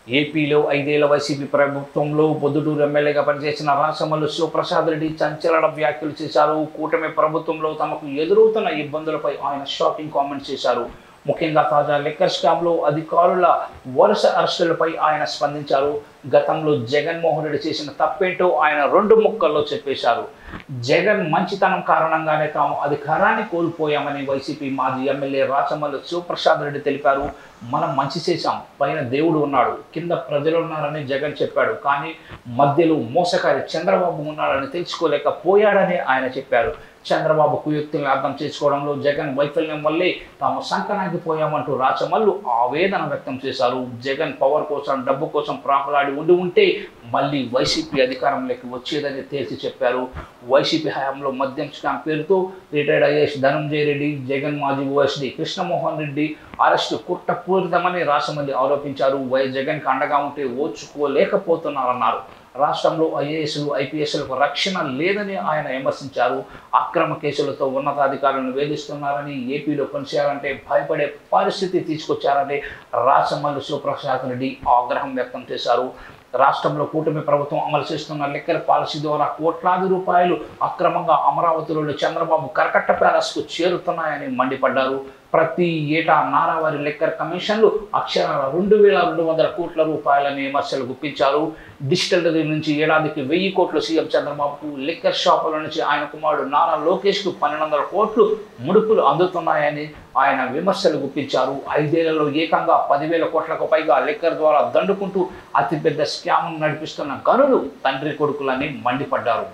ఏపీలో 5 ఏళ్ల వైసీపీ ప్రభుత్వంలో పొద్దుటూరు ఎమ్మెల్యేగా పనిచేసిన రాచమల్లు శివప్రసాద్ రెడ్డి సంచలన వ్యాఖ్యలు చేశారు. కూటమి ప్రభుత్వంలో తమకు ఎదురవుతున్న ఇబ్బందులపై ఆయన షాకింగ్ కామెంట్స్ చేశారు. ముఖ్యంగా తాజా లిక్కర్ స్కామ్లో అధికారుల వరుస అరెస్టులపై ఆయన స్పందించారు. గతంలో జగన్మోహన్ రెడ్డి చేసిన తప్పేంటో ఆయన 2 ముక్కల్లో చెప్పేశారు. జగన్ మంచితనం కారణంగానే తాము అధికారాన్ని కోల్పోయామని వైసీపీ మాజీ ఎమ్మెల్యే రాచమల్లు శివప్రసాద్ రెడ్డి తెలిపారు. మనం మంచి చేశాం, పైన దేవుడు ఉన్నాడు, కింద ప్రజలు ఉన్నారని జగన్ చెప్పాడు. కానీ మధ్యలో మోసకారి చంద్రబాబు ఉన్నాడని తెలుసుకోలేకపోయాడని ఆయన చెప్పారు. చంద్రబాబు కుయుక్తులను అర్థం చేసుకోవడంలో జగన్ వైఫల్యం వల్లే తాము సంకనాగిపోయామంటూ రాచమల్లు ఆవేదన వ్యక్తం చేశారు. జగన్ పవర్ కోసం, డబ్బు కోసం ప్రాకులాడి ఉంటే మళ్ళీ వైసీపీ అధికారంలోకి వచ్చేదని తేల్చి చెప్పారు. వైసీపీ హయాంలో మద్యం స్కామ్ పేరుతో రిటైర్డ్ ఐఏఎస్ ధనంజయ రెడ్డి, జగన్ మాజీ ఓఎస్డీ కృష్ణమోహన్ రెడ్డి అరెస్టు కుట్రపూరితమని రాచమల్లి ఆరోపించారు. జగన్కి అండగా ఉంటే ఓర్చుకోలేకపోతున్నారన్నారు. రాష్ట్రంలో ఐఏఎస్లు, ఐపీఎస్లకు రక్షణ లేదని ఆయన విమర్శించారు. అక్రమ కేసులతో ఉన్నతాధికారులను వేధిస్తున్నారని, ఏపీలో కొనసాగాలంటే భయపడే పరిస్థితి తీసుకొచ్చారని రాచమల్లు శివప్రసాద్ రెడ్డి ఆగ్రహం వ్యక్తం చేశారు. రాష్ట్రంలో కూటమి ప్రభుత్వం అమలు చేస్తున్న లిక్కర్ పాలసీ ద్వారా కోట్లాది రూపాయలు అక్రమంగా అమరావతిలోని చంద్రబాబు కరకట్ట ప్యాలెస్కు చేరుతున్నాయని మండిపడ్డారు. ప్రతి ఏటా నారావారి లిక్కర్ కమిషన్లు అక్షరాల 2,200 కోట్ల రూపాయలని విమర్శలు గుప్పించారు. డిజిటల్ నుంచి ఏడాదికి 1000 కోట్లు సీఎం చంద్రబాబుకు, లిక్కర్ షాపుల నుంచి ఆయన కుమారుడు నారా లోకేష్కు 1,200 కోట్లు ముడుపులు అందుతున్నాయని ఆయన విమర్శలు గుప్పించారు. 5 ఏళ్లలో ఏకంగా 10,000 కోట్లకు పైగా లిక్కర్ ద్వారా దండుకుంటూ అతిపెద్ద స్కామ్ను నడిపిస్తున్న గనులు తండ్రి కొడుకులని మండిపడ్డారు.